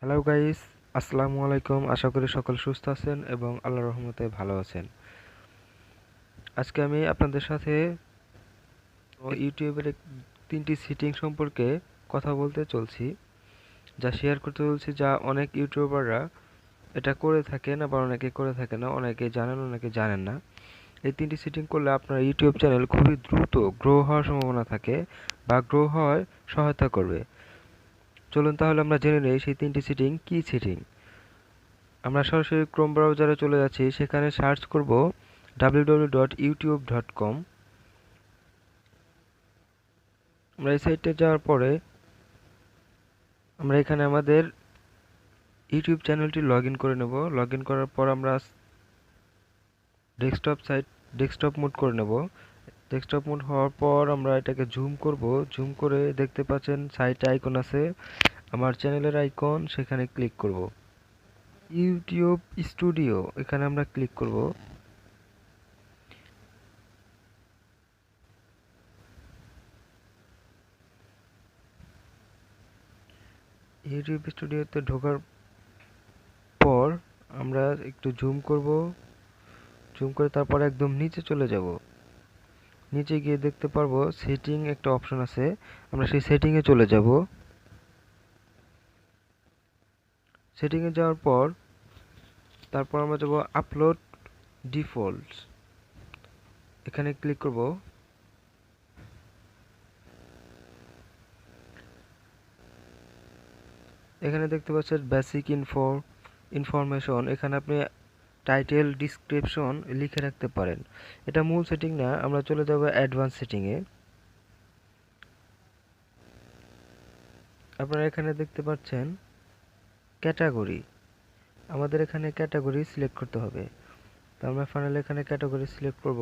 Hello guys, আসসালামু আলাইকুম। আশা করি সকল সুস্থ আছেন এবং আল্লাহর রহমতে ভালো আছেন। আজকে আমি আপনাদের সাথে ইউটিউবের তিনটি সেটিং সম্পর্কে কথা বলতে চলছি, যা শেয়ার করতে চলছি, যা অনেক ইউটিউবাররা এটা করে থাকেন, আবার অনেকে করে থাকে না, অনেকে জানেন অনেকে জানেন না। এই তিনটি সেটিং করলে আপনার ইউটিউব চ্যানেল খুবই দ্রুত গ্রো হওয়ার সম্ভাবনা থাকে বা গ্রো হওয়ার সহায়তা করবে। চলুন তাহলে আমরা জেনে নেই সেই তিনটি সেটিং কি সেটিং। আমরা সরাসরি ক্রোম ব্রাউজারে চলে যাচ্ছি, সেখানে সার্চ করব www.youtube.com। আমরা এই সাইটে যাওয়ার পরে আমরা এখানে আমাদের ইউটিউব চ্যানেলটি লগ ইন করে নেব। লগ ইন করার পর আমরা ডেস্কটপ মোড করে নেব। ডেস্কটপ মোড হওয়ার পর আমরা এটাকে জুম করব। জুম করে দেখতে পাচ্ছেন সাইটে আইকন আছে, আমার চ্যানেলের আইকন, সেখানে ক্লিক করব। ইউটিউব স্টুডিও এখানে আমরা ক্লিক করব। ইউটিউব স্টুডিওতে ঢোকার পর আমরা একটু জুম করব। জুম করে তারপর একদম নিচে চলে যাব। নিচে গিয়ে দেখতে পারবো সেটিং একটা অপশন আছে, আমরা সেই সেটিং এ চলে যাব। সেটিং এ যাওয়ার পর তারপর আমরা যাব আপলোড ডিফল্টস, এখানে ক্লিক করব। এখানে দেখতে পাচ্ছেন বেসিক ইনফরমেশন, এখানে আপনি টাইটেল ডিসক্রিপশন লিখে রাখতে পারেন। এটা মূল সেটিং না, আমরা চলে যাব অ্যাডভান্স সেটিং এ। আপনারা এখানে দেখতে পাচ্ছেন ক্যাটাগরি, আমাদের এখানে ক্যাটাগরি সিলেক্ট করতে হবে। তো আমরা ফাইনালি এখানে ক্যাটাগরি সিলেক্ট করব।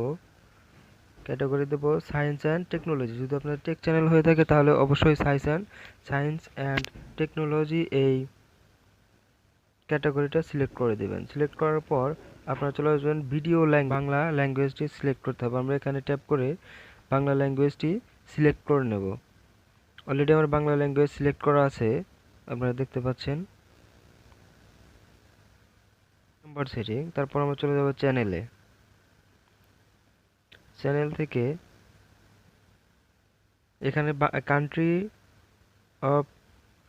ক্যাটাগরি দেব সায়েন্স অ্যান্ড টেকনোলজি। যদি আপনার টেক চ্যানেল হয়ে থাকে তাহলে অবশ্যই সায়েন্স অ্যান্ড টেকনোলজি এই ক্যাটাগরিটা সিলেক্ট করে দেবেন। সিলেক্ট করার পর আপনারা চলে আসবেন ভিডিও বাংলা ল্যাঙ্গুয়েজটি সিলেক্ট করতে হবে। আমরা এখানে ট্যাপ করে বাংলা ল্যাঙ্গুয়েজটি সিলেক্ট করে নেব। অলরেডি আমার বাংলা ল্যাঙ্গুয়েজ সিলেক্ট করা আছে, আপনারা দেখতে পাচ্ছেন। নাম্বার সেটিং, তারপর আমরা চলে যাব চ্যানেলে। চ্যানেল থেকে এখানে কান্ট্রি অফ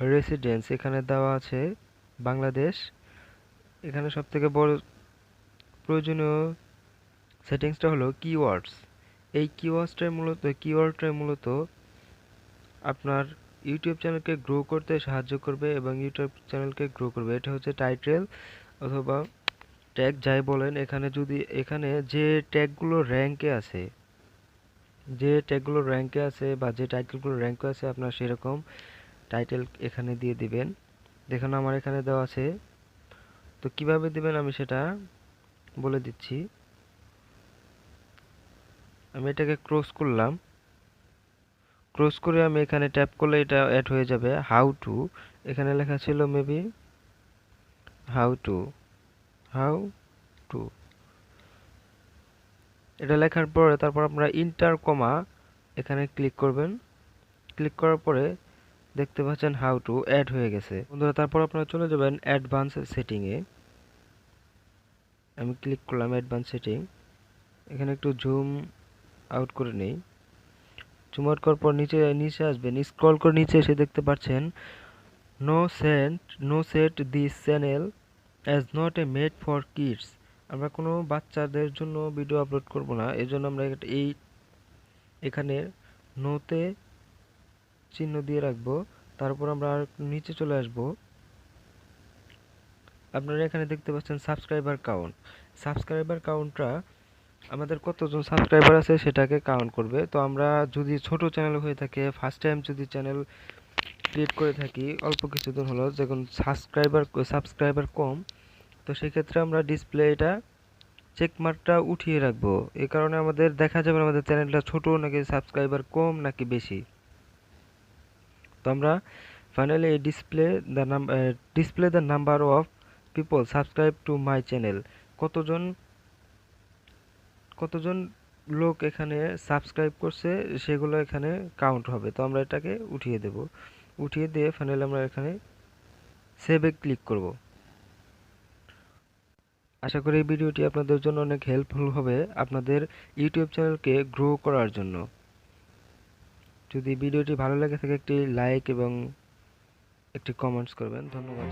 রেসিডেন্স এখানে দেওয়া আছে বাংলাদেশ। এখানে সবথেকে বড় প্রয়োজনীয় সেটিংসটা হলো কিওয়ার্ডস। এই কিওয়ার্ডটাই মূলত আপনার ইউটিউব চ্যানেলকে গ্রো করতে সাহায্য করবে এবং ইউটিউব চ্যানেলকে গ্রো করবে। এটা হচ্ছে টাইটেল অথবা ট্যাগ যাই বলেন। এখানে যে ট্যাগগুলো র্যাঙ্কে আছে, বা যে টাইটেলগুলো র্যাঙ্কে আছে, আপনার সেরকম টাইটেল এখানে দিয়ে দিবেন। দেখুন আমার এখানে দেওয়া আছে। তো কিভাবে দিবেন আমি সেটা বলে দিচ্ছি। আমি এটাকে ক্রস করলাম। ক্রস করে আমি এখানে ট্যাপ করলে এটা অ্যাড হয়ে যাবে। হাউ টু, এখানে লেখা ছিল maybe how to how to এটা লেখার পরে তারপর আপনারা ইন্টার কমা এখানে ক্লিক করবেন। ক্লিক করার পরে দেখতে পাচ্ছেন হাউ টু অ্যাড হয়ে গেছে বন্ধুরা। তারপর আপনারা চলে যাবেন অ্যাডভান্স সেটিং এ। আমি ক্লিক করলাম অ্যাডভান্স সেটিং। এখানে একটু জুম আউট করে নেই। জুম আউট করার পর নিচে নিচে আসবেন, স্ক্রল করে নিচে এসে দেখতে পাচ্ছেন no set this channel as not a made for kids. আমরা কোনো বাচ্চাদের জন্য ভিডিও আপলোড করব না, এজন্য আমরা এখানে নোতে চিহ্ন দিয়ে রাখবো। তারপর আমরা আর নিচে চলে আসব। আপনারা এখানে দেখতে পাচ্ছেন সাবস্ক্রাইবার কাউন্টটা আমাদের কতজন সাবস্ক্রাইবার আছে সেটাকে কাউন্ট করবে। তো আমরা যদি ছোট চ্যানেল হয়ে থাকে, ফার্স্ট টাইম যদি চ্যানেল ক্রিয়েট করে থাকি, অল্প কিছুদিন হলো, যখন সাবস্ক্রাইবার কম, তো সেক্ষেত্রে আমরা ডিসপ্লে এটা চেক মার্কটা উঠিয়ে রাখবো। এই কারণে আমাদের দেখা যাবে আমাদের চ্যানেলটা ছোট নাকি সাবস্ক্রাইবার কম নাকি বেশি। তো আমরা ফাইনালি এই display the number of people subscribe to my channel, কতজন কতজন লোক এখানে সাবস্ক্রাইব করছে সেগুলো এখানে কাউন্ট হবে। তো আমরা এটাকে উঠিয়ে দেব। উঠিয়ে দিয়ে ফাইনালি আমরা এখানে সেভে ক্লিক করব। আশা করি এই ভিডিওটি আপনাদের জন্য অনেক হেল্পফুল হবে আপনাদের ইউটিউব চ্যানেলকে গ্রো করার জন্য। যদি ভিডিওটি ভালো লেগে থাকে একটি লাইক এবং একটি কমেন্টস করবেন। ধন্যবাদ।